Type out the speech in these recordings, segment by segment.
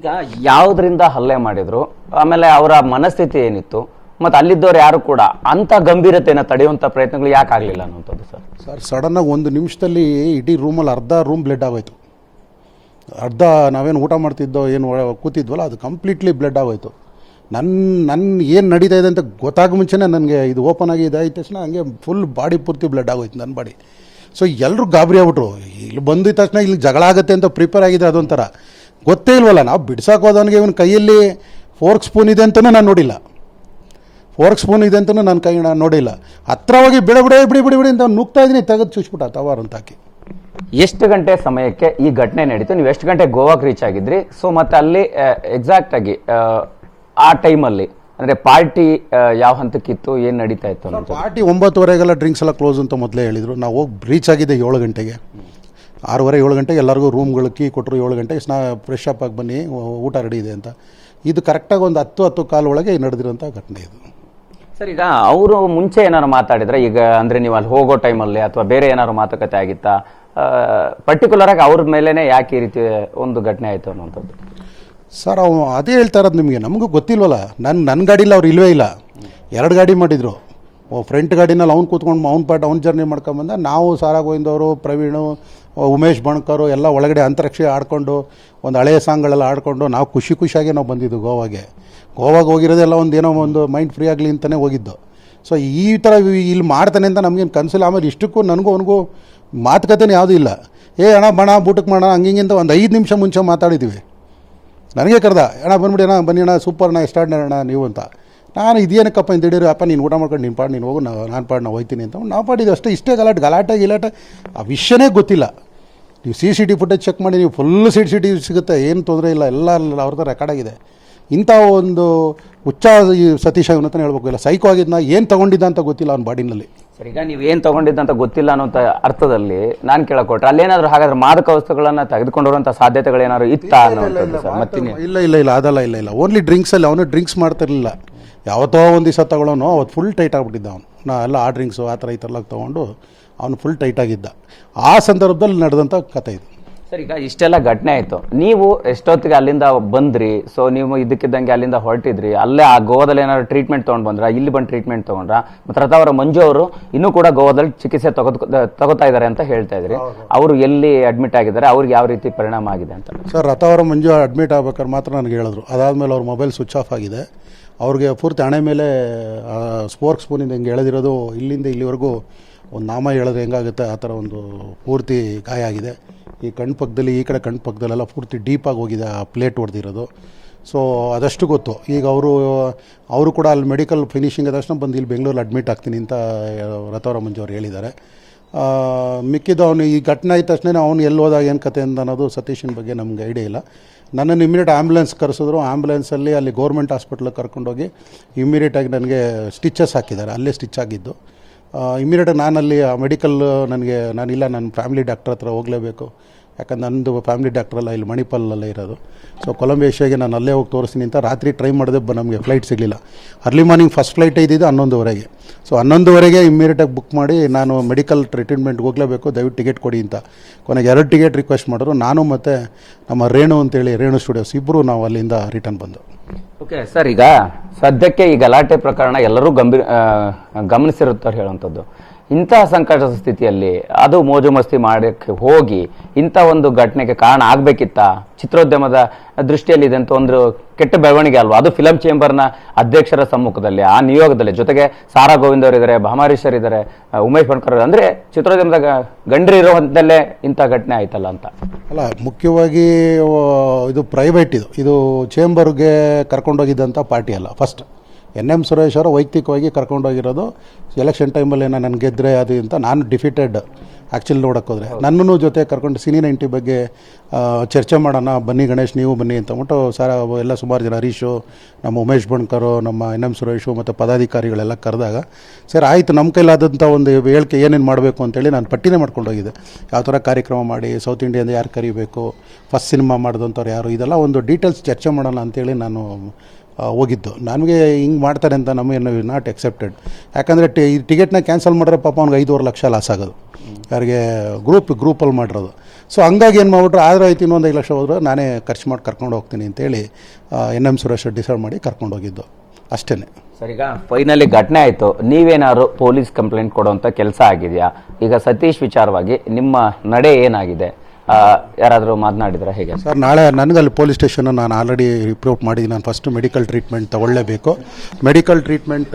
ಈಗ ಯಾವುದರಿಂದ ಹಲ್ಲೆ ಮಾಡಿದ್ರು, ಆಮೇಲೆ ಅವರ ಮನಸ್ಥಿತಿ ಏನಿತ್ತು, ಮತ್ತು ಅಲ್ಲಿದ್ದವ್ರು ಯಾರು ಕೂಡ ಅಂಥ ಗಂಭೀರತೆಯನ್ನು ತಡೆಯುವಂಥ ಪ್ರಯತ್ನಗಳು ಯಾಕೆ ಆಗಲಿಲ್ಲ ಅನ್ನೋಂಥದ್ದು ಸರ್ ಸಡನ್ನಾಗಿ 1 ನಿಮಿಷದಲ್ಲಿ ಇಡೀ ರೂಮಲ್ಲಿ ಅರ್ಧ ರೂಮ್ ಬ್ಲಡ್ ಆಗೋಯ್ತು. ಅರ್ಧ ನಾವೇನು ಊಟ ಮಾಡ್ತಿದ್ದೋ ಏನು ಕೂತಿದ್ವಲ್ಲ ಅದು ಕಂಪ್ಲೀಟ್ಲಿ ಬ್ಲಡ್ ಆಗೋಯ್ತು. ನನ್ನ ಏನು ನಡೀತಾ ಇದೆ ಅಂತ ಗೊತ್ತಾಗ ಮುಂಚೆನೇ ನನಗೆ ಇದು ಓಪನ್ ಆಗಿ ಇದಾದ ತಕ್ಷಣ ಹಂಗೆ ಫುಲ್ ಬಾಡಿ ಪೂರ್ತಿ ಬ್ಲಡ್ ಆಗೋಯ್ತು ನನ್ನ ಬಾಡಿ. ಸೊ ಎಲ್ಲರೂ ಗಾಬರಿ ಆಗ್ಬಿಟ್ರು. ಇಲ್ಲಿ ಬಂದಿದ ತಕ್ಷಣ ಇಲ್ಲಿ ಜಗಳ ಆಗುತ್ತೆ ಅಂತ ಪ್ರಿಪೇರ್ ಆಗಿದೆ. ಅದೊಂಥರ ಗೊತ್ತೇ ಇಲ್ವಲ್ಲ. ನಾವು ಬಿಡ್ಸೋಕೆ ಹೋದವನಿಗೆ ಇವನ ಕೈಯಲ್ಲಿ ಫೋರ್ಕ್ ಸ್ಪೂನ್ ಇದೆ ಅಂತಲೂ ನಾನು ನೋಡಿಲ್ಲ. ಫೋರ್ಕ್ ಸ್ಪೂನ್ ಇದೆ ಅಂತಲೂ ನನ್ನ ಕೈ ನಾನು ನೋಡಿಲ್ಲ. ಹತ್ರ ಹೋಗಿ ಬಿಡಿ ಅಂತ ನುಗ್ತಾ ಇದ್ದೀನಿ, ತೆಗೆದು ಚುಚ್ಬಿಟ್ಟ ತವಾರು ಅಂತ ಹಾಕಿ. ಎಷ್ಟು ಗಂಟೆ ಸಮಯಕ್ಕೆ ಈ ಘಟನೆ ನಡೀತು? ನೀವು ಎಷ್ಟು ಗಂಟೆ ಗೋವಾಗೆ ರೀಚ್ ಆಗಿದ್ರಿ? ಸೊ ಮತ್ತೆ ಅಲ್ಲಿ ಎಕ್ಸಾಕ್ಟ್ ಆಗಿ ಆ ಟೈಮಲ್ಲಿ ಅಂದರೆ ಪಾರ್ಟಿ ಯಾವ ಹಂತಕ್ಕಿತ್ತು, ಏನು ನಡೀತಾ ಇತ್ತು? ಪಾರ್ಟಿ 9:30ಗೆಲ್ಲ ಡ್ರಿಂಕ್ಸ್ ಎಲ್ಲ ಕ್ಲೋಸ್ ಅಂತ ಮೊದಲೇ ಹೇಳಿದರು. ನಾವು ಹೋಗಿ ರೀಚ್ ಆಗಿದೆ 7 ಗಂಟೆಗೆ. 6:30 7 ಗಂಟೆಗೆ ಎಲ್ಲರಿಗೂ ರೂಮ್ಗಳು ಕೀ ಕೊಟ್ಟರು. 7 ಗಂಟೆಗೆ ಫ್ರೆಶ್ ಅಪ್ ಆಗಿ ಬನ್ನಿ, ಊಟ ರೆಡಿ ಇದೆ ಅಂತ. ಇದು ಕರೆಕ್ಟಾಗಿ ಒಂದು 10 ಕಾಲ ಒಳಗೆ ನಡೆದಿರೋಂಥ ಘಟನೆ ಇದು. ಸರ್, ಈಗ ಅವರು ಮುಂಚೆ ಏನಾದ್ರು ಮಾತಾಡಿದ್ರೆ, ಈಗ ಅಂದರೆ ನೀವು ಅಲ್ಲಿ ಹೋಗೋ ಟೈಮಲ್ಲಿ ಅಥವಾ ಬೇರೆ ಏನಾದ್ರು ಮಾತುಕತೆ ಆಗಿತ್ತಾ? ಪರ್ಟಿಕ್ಯುಲರ್ ಆಗಿ ಅವ್ರ ಮೇಲೇ ಯಾಕೆ ಈ ರೀತಿ ಒಂದು ಘಟನೆ ಆಯಿತು ಅನ್ನೋಂಥದ್ದು? ಸರ್ ಅದೇ ಹೇಳ್ತಾ ಇರೋದು ನಿಮಗೆ, ನಮಗೂ ಗೊತ್ತಿಲ್ವಲ್ಲ. ನನ್ನ ಗಾಡೀಲಿ ಅವ್ರು ಇಲ್ಲವೇ ಇಲ್ಲ. 2 ಗಾಡಿ ಮಾಡಿದರು. ಫ್ರಂಟ್ ಗಾಡಿನಲ್ಲಿ ಅವ್ನು ಕೂತ್ಕೊಂಡು ಅವ್ನ ಜರ್ನಿ ಮಾಡ್ಕೊಂಬಂದ. ನಾವು ಸಾರಾ ಗೋವಿಂದವರು, ಪ್ರವೀಣು, ಉಮೇಶ್ ಬಣ್ಕರು ಎಲ್ಲ ಒಳಗಡೆ ಅಂತರಿಕ್ಷ ಆಡ್ಕೊಂಡು ಒಂದು ಹಳೆಯ ಸಾಂಗ್ಗಳೆಲ್ಲ ಆಡ್ಕೊಂಡು ನಾವು ಖುಷಿಯಾಗಿ ನಾವು ಬಂದಿದ್ದು ಗೋವಾಗೆ ಹೋಗಿರೋದೆಲ್ಲ ಏನೋ ಒಂದು ಮೈಂಡ್ ಫ್ರೀ ಆಗಲಿ ಅಂತಲೇ ಹೋಗಿದ್ದು. ಸೊ ಈ ಥರ ಇಲ್ಲಿ ಮಾಡ್ತಾನೆ ಅಂತ ನಮಗೇನು ಕನಸಿಲ್ಲ. ಆಮೇಲೆ ಇಷ್ಟಕ್ಕೂ ನನಗೂ ಅವನಿಗೂ ಮಾತುಕತೆನೇ ಯಾವುದೂ ಇಲ್ಲ. ಅಣ್ಣ ಬಣ ಬೂಟಕ್ಕೆ ಮಾಡೋಣ ಹಂಗಿಂತ ಒಂದು 5 ನಿಮಿಷ ಮುಂಚೆ ಮಾತಾಡಿದ್ದೀವಿ. ನನಗೆ ಕರೆದ, ಅಣ್ಣ ಬಂದ್ಬಿಡಿ ಅಣ್ಣ, ಬನ್ನಿ ಅಣ್ಣ, ಸೂಪರ್ ಅಣ್ಣ, ಎಷ್ಟಾಡ್ನಣ್ಣ ನೀವು ಅಂತ. ನಾನು ಇದೇನಕ್ಕಪ್ಪ ಅಂತ ಹೇಳಿದ್ರು, ಅಪ್ಪ ನೀನು ಊಟ ಮಾಡ್ಕೊಂಡು ನೀನು ಪಾಡು ನೀನು ಹೋಗು, ನಾನು ಪಾಡು ನಾವು ಹೋಗ್ತೀನಿ ಅಂತ ನಾವು ಪಾಡಿದ್ದು ಅಷ್ಟೇ. ಇಷ್ಟೇ ಗಲಾಟೆ ಆ ವಿಷಯನೇ ಗೊತ್ತಿಲ್ಲ. ನೀವು CCTV ಫುಟೇಜ್ ಚೆಕ್ ಮಾಡಿ, ನೀವು ಫುಲ್ CCTV ಸಿಗುತ್ತೆ, ಏನು ತೊಂದರೆ ಇಲ್ಲ, ಎಲ್ಲ ಅವ್ರದ್ದು ರೆಕಾರ್ಡ್ ಆಗಿದೆ. ಇಂಥ ಒಂದು ಹುಚ್ಚ ಸತೀಶ್ ಅಂತ ಹೇಳ್ಬೇಕು. ಇಲ್ಲ ಸೈಕೋ ಆಗಿದ್ನ, ಏನು ತೊಗೊಂಡಿದ್ದ ಅಂತ ಗೊತ್ತಿಲ್ಲ ಅವ್ನ ಬಾಡಿನಲ್ಲಿ. ಸರ್, ಈಗ ನೀವು ಏನು ತೊಗೊಂಡಿದ್ದಂತ ಗೊತ್ತಿಲ್ಲ ಅನ್ನೋಂಥ ಅರ್ಥದಲ್ಲಿ ನಾನು ಕೇಳಕೊಟ್ರೆ ಅಲ್ಲೇನಾದರೂ ಹಾಗಾದ್ರೆ ಮಾದಕ ವಸ್ತುಗಳನ್ನು ತೆಗೆದುಕೊಂಡಿರುವಂಥ ಸಾಧ್ಯತೆಗಳೇನಾದ್ರು ಇತ್ತಾ ಅನ್ನೋಂಥದ್ದು ಸರ್? ಮತ್ತೆ ಇಲ್ಲ ಅದಲ್ಲ. ಓನ್ಲಿ ಡ್ರಿಂಕ್ಸಲ್ಲಿ ಅವನು ಡ್ರಿಂಕ್ಸ್ ಮಾಡ್ತಿರಲಿಲ್ಲ. ಯಾವತ್ತೋ ಒಂದು ದಿವಸ ತಗೊಳ್ಳೋನು, ಅವತ್ತು ಫುಲ್ ಟೈಟ್ ಆಗಿಬಿಟ್ಟಿದ್ದ ಅವನು. ಎಲ್ಲ ಆ ಡ್ರಿಂಕ್ಸು ಆ ಥರ ಈ ಥರ ತೊಗೊಂಡು ಅವನು ಫುಲ್ ಟೈಟಾಗಿದ್ದ. ಆ ಸಂದರ್ಭದಲ್ಲಿ ನಡೆದಂಥ ಕಥೆ ಇದು. ಸರ್, ಈಗ ಇಷ್ಟೆಲ್ಲ ಘಟನೆ ಆಯಿತು, ನೀವು ಎಷ್ಟೊತ್ತಿಗೆ ಅಲ್ಲಿಂದ ಬಂದ್ರಿ? ಸೊ ನೀವು ಇದಕ್ಕಿದ್ದಂಗೆ ಅಲ್ಲಿಂದ ಹೊರಟಿದ್ರಿ, ಅಲ್ಲೇ ಆ ಗೋವಾದಲ್ಲಿ ಏನಾದ್ರು ಟ್ರೀಟ್ಮೆಂಟ್ ತೊಗೊಂಡು ಬಂದ್ರ? ಇಲ್ಲಿ ಬಂದು ಟ್ರೀಟ್ಮೆಂಟ್ ತೊಗೊಂಡ್ರ? ಮತ್ತು ರಥಾವರ ಮಂಜು ಅವರು ಇನ್ನೂ ಕೂಡ ಗೋವಾದಲ್ಲಿ ಚಿಕಿತ್ಸೆ ತಗೋತಾ ಇದ್ದಾರೆ ಅಂತ ಹೇಳ್ತಾ ಇದ್ರಿ. ಅವರು ಎಲ್ಲಿ ಅಡ್ಮಿಟ್ ಆಗಿದ್ದಾರೆ, ಅವ್ರಿಗೆ ಯಾವ ರೀತಿ ಪರಿಣಾಮ ಆಗಿದೆ ಅಂತ? ಸರ್, ರಥಾವರ ಮಂಜು ಅಡ್ಮಿಟ್ ಆಗ್ಬೇಕಾದ್ರೆ ಮಾತ್ರ ನನಗೆ ಹೇಳಿದ್ರು. ಅದಾದಮೇಲೆ ಅವ್ರ ಮೊಬೈಲ್ ಸ್ವಿಚ್ ಆಫ್ ಆಗಿದೆ. ಅವ್ರಿಗೆ ಪೂರ್ತಿ ಹಣೆ ಮೇಲೆ ಸ್ಪೋರ್ಕ್ ಸ್ಪೂನಿಂದ ಹಿಂಗೆ ಎಳೆದಿರೋದು, ಇಲ್ಲಿಂದ ಇಲ್ಲಿವರೆಗೂ ಒಂದು ನಾಮ ಹೇಳಿದ್ರೆ ಹೆಂಗಾಗುತ್ತೆ ಆ ಥರ ಒಂದು ಪೂರ್ತಿ ಗಾಯ ಆಗಿದೆ. ಈ ಕಣ್ಣು ಪಕ್ಕದಲ್ಲಿ, ಈ ಕಡೆ ಕಣ್ಣು ಪಕ್ಕದಲ್ಲೆಲ್ಲ ಪೂರ್ತಿ ಡೀಪಾಗಿ ಹೋಗಿದೆ ಆ ಪ್ಲೇಟ್ ಹೊಡೆದಿರೋದು. ಸೊ ಅದಷ್ಟು ಗೊತ್ತು. ಈಗ ಅವರು ಕೂಡ ಅಲ್ಲಿ ಮೆಡಿಕಲ್ ಫಿನಿಷಿಂಗ್ ಆದ ತಕ್ಷಣ ಬಂದು ಇಲ್ಲಿ ಬೆಂಗಳೂರಲ್ಲಿ ಅಡ್ಮಿಟ್ ಆಗ್ತೀನಿ ಅಂತ ರಥಾವರ ಮಂಜು ಅವ್ರು ಹೇಳಿದ್ದಾರೆ. ಮಿಕ್ಕಿದ್ದು ಅವನು ಈ ಘಟನೆ ಆದ ತಕ್ಷಣ ಅವನು ಎಲ್ಲಿ ಹೋದಾಗ ಏನು ಕತೆ ಅಂತ ಅನ್ನೋದು ಸತೀಶನ ಬಗ್ಗೆ ನಮ್ಗೆ ಐಡಿಯಾ ಇಲ್ಲ. ನನ್ನನ್ನು ಇಮಿಡಿಯೇಟ್ ಆ್ಯಂಬುಲೆನ್ಸ್ ಕರೆಸಿದ್ರು. ಆ್ಯಂಬುಲೆನ್ಸಲ್ಲಿ ಅಲ್ಲಿ ಗೌರ್ಮೆಂಟ್ ಹಾಸ್ಪಿಟ್ಲಿಗೆ ಕರ್ಕೊಂಡೋಗಿ ಇಮಿಡಿಯೇಟಾಗಿ ನನಗೆ ಸ್ಟಿಚಸ್ ಹಾಕಿದ್ದಾರೆ. ಅಲ್ಲೇ ಸ್ಟಿಚ್ ಆಗಿದ್ದು. ಇಮಿಡಿಯೇಟಾಗಿ ನಾನಲ್ಲಿ ಮೆಡಿಕಲ್ ನಾನಿಲ್ಲ, ನನ್ನ ಫ್ಯಾಮಿಲಿ ಡಾಕ್ಟರ್ ಹತ್ರ ಹೋಗಲೇಬೇಕು. ಯಾಕಂದ್ರೆ ನನ್ನದು ಫ್ಯಾಮಿಲಿ ಡಾಕ್ಟ್ರಲ್ಲ ಇಲ್ಲಿ ಮಣಿಪಾಲಲ್ಲೇ ಇರೋದು. ಸೊ ಕೊಲಂಬಿಯಾ ಏಷ್ಯಾಗೆ ನಾನು ಅಲ್ಲೇ ಹೋಗಿ ತೋರಿಸ್ತೀನಿ ಅಂತ ರಾತ್ರಿ ಟ್ರೈ ಮಾಡಿದೆ. ನಮಗೆ ಫ್ಲೈಟ್ ಸಿಗಲಿಲ್ಲ. ಅರ್ಲಿ ಮಾರ್ನಿಂಗ್ ಫಸ್ಟ್ ಫ್ಲೈಟ್ ಇದ್ದಿದ್ದು 11:30. ಸೊ 11:30 ಇಮ್ಮಿಡಿಯೇಟಾಗಿ ಬುಕ್ ಮಾಡಿ ನಾನು ಮೆಡಿಕಲ್ ಟ್ರೀಟ್ಮೆಂಟ್ಗೆ ಹೋಗಲೇಬೇಕು, ದಯವಿಟ್ಟು ಟಿಕೆಟ್ ಕೊಡಿ ಅಂತ ಕೊನೆಗೆ 2 ಟಿಕೆಟ್ ರಿಕ್ವೆಸ್ಟ್ ಮಾಡಿದ್ರು. ನಾನು ಮತ್ತು ನಮ್ಮ ರೇಣು ಅಂತೇಳಿ, ರೇಣು ಸ್ಟುಡಿಯೋಸ್ ಇಬ್ಬರು ನಾವು ಅಲ್ಲಿಂದ ರಿಟರ್ನ್ ಬಂದು. ಓಕೆ ಸರ್, ಈಗ ಸದ್ಯಕ್ಕೆ ಈ ಗಲಾಟೆ ಪ್ರಕರಣ ಎಲ್ಲರೂ ಗಮನಿಸಿರುತ್ತಾರೆ ಹೇಳುವಂಥದ್ದು. ಇಂತಹ ಸಂಕಟದ ಸ್ಥಿತಿಯಲ್ಲಿ ಅದು ಮೋಜು ಮಸ್ತಿ ಮಾಡೋಕ್ಕೆ ಹೋಗಿ ಇಂಥ ಒಂದು ಘಟನೆಗೆ ಕಾರಣ ಆಗಬೇಕಿತ್ತ? ಚಿತ್ರೋದ್ಯಮದ ದೃಷ್ಟಿಯಲ್ಲಿ ಇದಂತ ಒಂದು ಕೆಟ್ಟ ಬೆಳವಣಿಗೆ ಅಲ್ವಾ? ಅದು ಫಿಲಂ ಚೇಂಬರ್ನ ಅಧ್ಯಕ್ಷರ ಸಮ್ಮುಖದಲ್ಲಿ, ಆ ನಿಯೋಗದಲ್ಲಿ, ಜೊತೆಗೆ ಸಾರಾ ಗೋವಿಂದ್ ಅವರು ಇದ್ದಾರೆ, ಭಾಮಾರೀಶರ್ ಇದ್ದಾರೆ, ಉಮೇಶ್ ಬಣ್ಕರ್, ಅಂದರೆ ಚಿತ್ರೋದ್ಯಮದ ಗಂಡ್ರು ಇರುವಂತಲ್ಲೇ ಇಂಥ ಘಟನೆ ಆಯ್ತಲ್ಲ ಅಂತ. ಅಲ್ಲ, ಮುಖ್ಯವಾಗಿ ಇದು ಪ್ರೈವೇಟ್, ಇದು ಚೇಂಬರ್ಗೆ ಕರ್ಕೊಂಡೋಗಿದ್ದಂಥ ಪಾರ್ಟಿ ಅಲ್ಲ. ಫಸ್ಟ್ NM ಸುರೇಶ್ ಅವರು ವೈಯಕ್ತಿಕವಾಗಿ ಕರ್ಕೊಂಡೋಗಿರೋದು. ಎಲೆಕ್ಷನ್ ಟೈಮಲ್ಲಿ ನಾನು ಗೆದ್ದರೆ ಅದು ಅಂತ ನಾನು ಡಿಫೀಟೆಡ್ ಆ್ಯಕ್ಚುಲಿ ನೋಡೋಕೆ ಹೋದರೆ ನನ್ನೂ ಜೊತೆ ಕರ್ಕೊಂಡು ಸಿನಿ 90 ಬಗ್ಗೆ ಚರ್ಚೆ ಮಾಡೋಣ, ಬನ್ನಿ ಗಣೇಶ್ ನೀವು ಬನ್ನಿ ಅಂತ ಅಂದ್ಬಿಟ್ಟು ಎಲ್ಲ ಸುಮಾರು ಜನ, ಹರೀಶು, ನಮ್ಮ ಉಮೇಶ್ ಬಣ್ಕರು, ನಮ್ಮ NM ಸುರೇಶು ಮತ್ತು ಪದಾಧಿಕಾರಿಗಳೆಲ್ಲ ಕರೆದಾಗ ಸರ್ ಆಯಿತು, ನಮ್ಮ ಕೈಲಾದಂಥ ಒಂದು ಹೇಳಿಕೆ ಏನೇನು ಮಾಡಬೇಕು ಅಂತೇಳಿ ನಾನು ಪಟ್ಟಿನೇ ಮಾಡ್ಕೊಂಡೋಗಿದ್ದೆ. ಯಾವ ಥರ ಕಾರ್ಯಕ್ರಮ ಮಾಡಿ, ಸೌತ್ ಇಂಡಿಯಿಂದ ಯಾರು ಕರಿಬೇಕು, ಫಸ್ಟ್ ಸಿನಿಮಾ ಮಾಡಿದಂಥವ್ರು ಯಾರು, ಇದೆಲ್ಲ ಒಂದು ಡೀಟೇಲ್ಸ್ ಚರ್ಚೆ ಮಾಡೋಣ ಅಂತೇಳಿ ನಾನು ಹೋಗಿದ್ದು. ನನಗೆ ಹಿಂಗೆ ಮಾಡ್ತಾರೆ ಅಂತ ನಮಗೆ ನಾಟ್ ಎಕ್ಸೆಪ್ಟೆಡ್. ಯಾಕಂದರೆ ಈ ಟಿಕೆಟ್ನ ಕ್ಯಾನ್ಸಲ್ ಮಾಡಿದ್ರೆ ಪಾಪ ಅವ್ನಿಗೆ 5.5 ಲಕ್ಷ ಲಾಸ್ ಆಗೋದು. ಯಾರಿಗೆ ಗ್ರೂಪಲ್ಲಿ ಮಾಡಿರೋದು. ಸೊ ಹಂಗಾಗಿ ಏನು ಮಾಡ್ಬಿಟ್ರು, ಆದ್ರೆ ಆಯ್ತು ಇನ್ನೊಂದು 5 ಲಕ್ಷ ಹೋದ್ರೆ ನಾನೇ ಖರ್ಚು ಮಾಡಿ ಕರ್ಕೊಂಡು ಹೋಗ್ತೀನಿ ಅಂತೇಳಿ NM ಸುರೇಶ್ ಡಿಸೈಡ್ ಮಾಡಿ ಕರ್ಕೊಂಡು ಹೋಗಿದ್ದು ಅಷ್ಟೇ. ಸರ್, ಈಗ ಫೈನಲಿ ಘಟನೆ ಆಯಿತು, ನೀವೇನಾದ್ರು ಪೊಲೀಸ್ ಕಂಪ್ಲೇಂಟ್ ಕೊಡುವಂಥ ಕೆಲಸ ಆಗಿದೆಯಾ? ಈಗ ಸತೀಶ್ ವಿಚಾರವಾಗಿ ನಿಮ್ಮ ನಡೆ ಏನಾಗಿದೆ? ಯಾರಾದರೂ ಮಾತನಾಡಿದ್ರೆ ಹೇಗೆ ಸರ್? ನಾಳೆ ನನಗೆ ಅಲ್ಲಿ ಪೊಲೀಸ್ ಸ್ಟೇಷನ್ ನಾನು ಆಲ್ರೆಡಿ ರಿಪೋರ್ಟ್ ಮಾಡಿದ್ದೀನಿ. ನಾನು ಫಸ್ಟು ಮೆಡಿಕಲ್ ಟ್ರೀಟ್ಮೆಂಟ್ ತಗೊಳ್ಳೇಬೇಕು. ಮೆಡಿಕಲ್ ಟ್ರೀಟ್ಮೆಂಟ್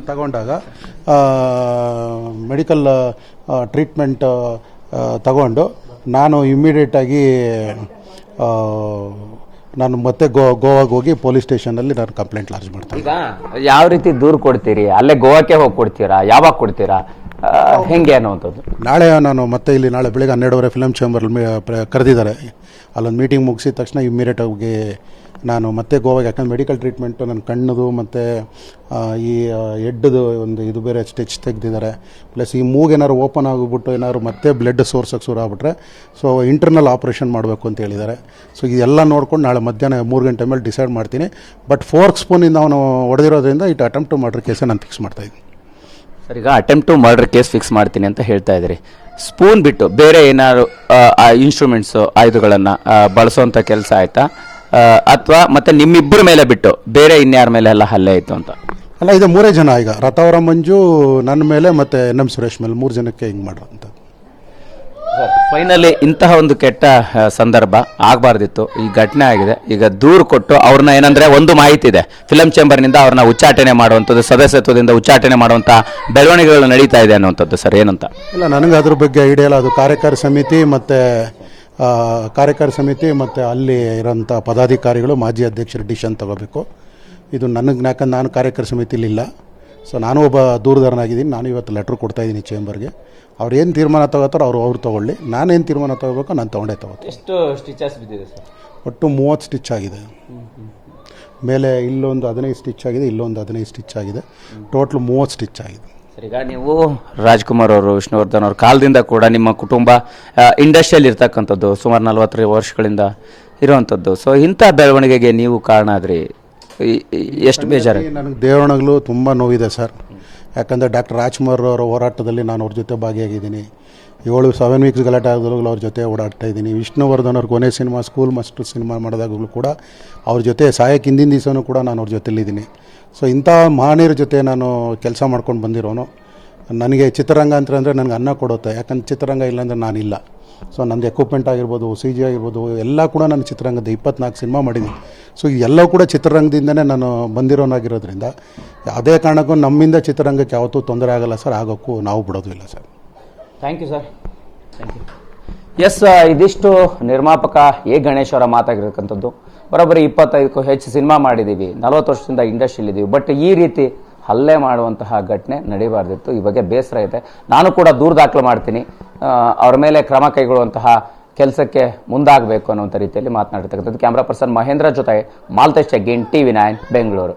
ತಗೊಂಡಾಗ ಮೆಡಿಕಲ್ ಟ್ರೀಟ್ಮೆಂಟ್ ತಗೊಂಡು ನಾನು ಇಮ್ಮಿಡಿಯೇಟಾಗಿ ನಾನು ಮತ್ತೆ ಗೋವಾಗೆ ಹೋಗಿ ಪೊಲೀಸ್ ಸ್ಟೇಷನಲ್ಲಿ ನಾನು ಕಂಪ್ಲೇಂಟ್ ಲಾಡ್ಜ್ ಮಾಡ್ತೀನಿ. ಈಗ ಯಾವ ರೀತಿ ದೂರು ಕೊಡ್ತೀರಿ? ಅಲ್ಲೇ ಗೋವಾಕ್ಕೆ ಹೋಗಿ ಕೊಡ್ತೀರಾ? ಯಾವಾಗ ಕೊಡ್ತೀರಾ? ಹೆಂಗೆ ಅನ್ನುವಂಥದ್ದು? ನಾಳೆ ನಾನು ಮತ್ತೆ ಇಲ್ಲಿ ನಾಳೆ ಬೆಳಿಗ್ಗೆ 12:30 ಫಿಲಮ್ ಚೇಂಬರಲ್ಲಿ ಕರೆದಿದ್ದಾರೆ. ಅಲ್ಲೊಂದು ಮೀಟಿಂಗ್ ಮುಗಿಸಿದ ತಕ್ಷಣ ಇಮ್ಮಿಡಿಯೇಟಾಗಿ ನಾನು ಮತ್ತೆ ಗೋವಾಗೆ, ಯಾಕಂದ್ರೆ ಮೆಡಿಕಲ್ ಟ್ರೀಟ್ಮೆಂಟು ನನ್ನ ಕಣ್ಣದು ಮತ್ತು ಈ ಹೆಡ್ದು ಒಂದು ಇದು ಬೇರೆ ಸ್ಟಿಚ್ ತೆಗೆದಿದ್ದಾರೆ. ಪ್ಲಸ್ ಈ ಮೂಗೇನಾದ್ರು ಓಪನ್ ಆಗಿಬಿಟ್ಟು ಏನಾದ್ರು ಮತ್ತೆ ಬ್ಲಡ್ ಸೋರ್ಸಕ್ಕೆ ಶುರು ಆಗ್ಬಿಟ್ರೆ ಸೊ ಇಂಟರ್ನಲ್ ಆಪ್ರೇಷನ್ ಮಾಡಬೇಕು ಅಂತ ಹೇಳಿದ್ದಾರೆ. ಸೊ ಇದೆಲ್ಲ ನೋಡ್ಕೊಂಡು ನಾಳೆ ಮಧ್ಯಾಹ್ನ 3 ಗಂಟೆ ಮೇಲೆ ಡಿಸೈಡ್ ಮಾಡ್ತೀನಿ. ಬಟ್ ಫೋರ್ಕ್ ಸ್ಪೂನಿಂದ ಅವನು ಹೊಡೆದಿರೋದ್ರಿಂದ ಇಟ್ ಅಟೆಂಪ್ಟ್ ಟು ಮರ್ಡರ್ ಕೇಸೇ ನಾನು ಫಿಕ್ಸ್ ಮಾಡ್ತಾಯಿದ್ದೀನಿ. ಸರ್, ಈಗ attempt to murder case fix ಮಾಡ್ತೀನಿ ಅಂತ ಹೇಳ್ತಾ ಇದ್ದೀರಿ. ಸ್ಪೂನ್ ಬಿಟ್ಟು ಬೇರೆ ಏನಾದ್ರು ಇನ್ಸ್ಟ್ರೂಮೆಂಟ್ಸು ಆಯುಧಗಳನ್ನು ಬಳಸೋವಂಥ ಕೆಲಸ ಆಯಿತಾ? ಅಥವಾ ಮತ್ತೆ ನಿಮ್ಮಿಬ್ಬರ ಮೇಲೆ ಬಿಟ್ಟು ಬೇರೆ ಇನ್ಯಾರ ಮೇಲೆ ಎಲ್ಲ ಹಲ್ಲೆ ಆಯಿತು ಅಂತ? ಅಲ್ಲ, ಇದು 3 ಜನ. ಈಗ ರಥವರ ಮಂಜು, ನನ್ನ ಮೇಲೆ ಮತ್ತು NM ಸುರೇಶ್ ಮೇಲೆ 3 ಜನಕ್ಕೆ ಹಿಂಗೆ ಮಾಡೋಂಥದ್ದು. ಫೈನಲಿ ಇಂತಹ ಒಂದು ಕೆಟ್ಟ ಸಂದರ್ಭ ಆಗಬಾರ್ದಿತ್ತು. ಈ ಘಟನೆ ಆಗಿದೆ. ಈಗ ದೂರು ಕೊಟ್ಟು ಅವ್ರನ್ನ ಏನಂದ್ರೆ, ಒಂದು ಮಾಹಿತಿ ಇದೆ, ಫಿಲಂ ಚೇಂಬರ್ನಿಂದ ಅವ್ರನ್ನ ಉಚ್ಚಾಟನೆ ಮಾಡುವಂಥದ್ದು, ಸದಸ್ಯತ್ವದಿಂದ ಉಚ್ಚಾಟನೆ ಮಾಡುವಂಥ ಬೆಳವಣಿಗೆಗಳು ನಡೀತಾ ಇದೆ ಅನ್ನುವಂಥದ್ದು. ಸರ್, ಏನಂತ? ಇಲ್ಲ, ನನಗೆ ಅದ್ರ ಬಗ್ಗೆ ಐಡಿಯಾ ಇಲ್ಲ. ಅದು ಕಾರ್ಯಕಾರಿ ಸಮಿತಿ ಮತ್ತು ಅಲ್ಲಿ ಇರೋಂಥ ಪದಾಧಿಕಾರಿಗಳು, ಮಾಜಿ ಅಧ್ಯಕ್ಷರು ಡಿಸಿಷನ್ ತಗೋಬೇಕು. ಇದು ನನಗೆ, ಯಾಕಂದ್ರೆ ನಾನು ಕಾರ್ಯಕಾರಿ ಸಮಿತಿಲಿಲ್ಲ. ಸೊ ನಾನು ಒಬ್ಬ ದೂರದರ್ನಾಗಿದ್ದೀನಿ. ನಾನು ಇವತ್ತು ಲೆಟ್ರ್ ಕೊಡ್ತಾಯಿದ್ದೀನಿ ಚೇಂಬರ್ಗೆ. ಅವ್ರು ಏನು ತೀರ್ಮಾನ ತಗೋತಾರೋ ಅವ್ರು ತೊಗೊಳ್ಳಿ. ನಾನೇನು ತೀರ್ಮಾನ ತಗೋಬೇಕು ನಾನು ತೊಗೊಂಡೇ ತಗೋತೀನಿ. ಎಷ್ಟು ಸ್ಟಿಚಸ್ ಬಿದ್ದಿದೆ ಸರ್? ಒಟ್ಟು 30 ಸ್ಟಿಚ್ ಆಗಿದೆ. ಮೇಲೆ ಇಲ್ಲೊಂದು 15 ಸ್ಟಿಚ್ ಆಗಿದೆ, ಇಲ್ಲೊಂದು 15 ಸ್ಟಿಚ್ ಆಗಿದೆ. ಟೋಟ್ಲ್ 30 ಸ್ಟಿಚ್ ಆಗಿದೆ. ಸರ್, ಈಗ ನೀವು ರಾಜ್ಕುಮಾರ್ ಅವರು, ವಿಷ್ಣುವರ್ಧನ್ ಅವ್ರ ಕಾಲದಿಂದ ಕೂಡ ನಿಮ್ಮ ಕುಟುಂಬ ಇಂಡಸ್ಟ್ರಿಯಲ್ಲಿ ಇರ್ತಕ್ಕಂಥದ್ದು, ಸುಮಾರು 40 ವರ್ಷಗಳಿಂದ ಇರುವಂಥದ್ದು. ಸೊ ಇಂಥ ಬೆಳವಣಿಗೆಗೆ ನೀವು ಕಾರಣ ಆದ್ರಿ, ಎಷ್ಟು ಬೇಜಾರು? ನನಗೆ ದೇವರಣಗಳು ತುಂಬ ನೋವಿದೆ ಸರ್. ಯಾಕಂದರೆ ಡಾಕ್ಟರ್ ರಾಜ್ಕುಮಾರ್ ಅವರ ಹೋರಾಟದಲ್ಲಿ ನಾನು ಅವ್ರ ಜೊತೆ ಭಾಗಿಯಾಗಿದ್ದೀನಿ. 7 ವೀಕ್ಸ್ ಗಲಾಟೆ ಆದಾಗಲೂ ಅವ್ರ ಜೊತೆ ಓಡಾಡ್ತಾ ಇದ್ದೀನಿ. ವಿಷ್ಣುವರ್ಧನ್ ಅವ್ರ ಕೊನೆ ಸಿನಿಮಾ ಸ್ಕೂಲ್ ಮಾಸ್ಟರ್ ಸಿನಿಮಾ ಮಾಡಿದಾಗಲೂ ಕೂಡ ಅವ್ರ ಜೊತೆ ಸಾಯಕ್ಕೆ ಹಿಂದಿನ ದಿವಸನೂ ಕೂಡ ನಾನು ಅವ್ರ ಜೊತೆಲಿದ್ದೀನಿ. ಸೊ ಇಂಥ ಮಹನೀಯರ ಜೊತೆ ನಾನು ಕೆಲಸ ಮಾಡ್ಕೊಂಡು ಬಂದಿರೋನು. ನನಗೆ ಚಿತ್ರರಂಗ ಅಂತಂದರೆ ನನಗೆ ಅನ್ನ ಕೊಡುತ್ತೆ. ಯಾಕಂದ್ರೆ ಚಿತ್ರರಂಗ ಇಲ್ಲಾಂದರೆ ನಾನಿಲ್ಲ. ಸೊ ನಂದು ಎಕ್ವಿಪ್ಮೆಂಟ್ ಆಗಿರ್ಬೋದು, CG ಆಗಿರ್ಬೋದು, ಎಲ್ಲ ಕೂಡ ನಾನು ಚಿತ್ರರಂಗದ 24 ಸಿನಿಮಾ ಮಾಡಿದ್ದೀನಿ. ಸೊ ಎಲ್ಲವೂ ಕೂಡ ಚಿತ್ರರಂಗದಿಂದನೇ ನಾನು ಬಂದಿರೋನಾಗಿರೋದ್ರಿಂದ ಯಾವುದೇ ಕಾರಣಕ್ಕೂ ನಮ್ಮಿಂದ ಚಿತ್ರರಂಗಕ್ಕೆ ಯಾವತ್ತೂ ತೊಂದರೆ ಆಗಲ್ಲ ಸರ್. ಆಗೋಕ್ಕೂ ನಾವು ಬಿಡೋದು ಇಲ್ಲ sir. Thank you sir. Thank you. Yes, ಇದಿಷ್ಟು ನಿರ್ಮಾಪಕ ಗಣೇಶ್ ಅವರ ಮಾತಾಗಿರ್ತಕ್ಕಂಥದ್ದು. ಬರೋಬ್ಬರಿ 25ಕ್ಕೂ ಹೆಚ್ಚು ಸಿನಿಮಾ ಮಾಡಿದ್ದೀವಿ, 40 ವರ್ಷದಿಂದ ಇಂಡಸ್ಟ್ರಿಯಲ್ಲಿದ್ದೀವಿ. ಬಟ್ ಈ ರೀತಿ ಹಲ್ಲೆ ಮಾಡುವಂತಹ ಘಟನೆ ನಡೀಬಾರ್ದಿತ್ತು. ಈ ಬಗ್ಗೆ ಬೇಸರ ಇದೆ. ನಾನು ಕೂಡ ದೂರು ದಾಖಲು ಮಾಡ್ತೀನಿ, ಅವ್ರ ಮೇಲೆ ಕ್ರಮ ಕೈಗೊಳ್ಳುವಂತಹ ಕೆಲಸಕ್ಕೆ ಮುಂದಾಗಬೇಕು ಅನ್ನುವಂಥ ರೀತಿಯಲ್ಲಿ ಮಾತನಾಡಿರ್ತಕ್ಕಂಥದ್ದು. ಕ್ಯಾಮ್ರಾ ಪರ್ಸನ್ ಮಹೇಂದ್ರ ಜೊತೆ ಮಾಲ್ತೇಶ್ ಅಗೇನ್, TV9 ಬೆಂಗಳೂರು.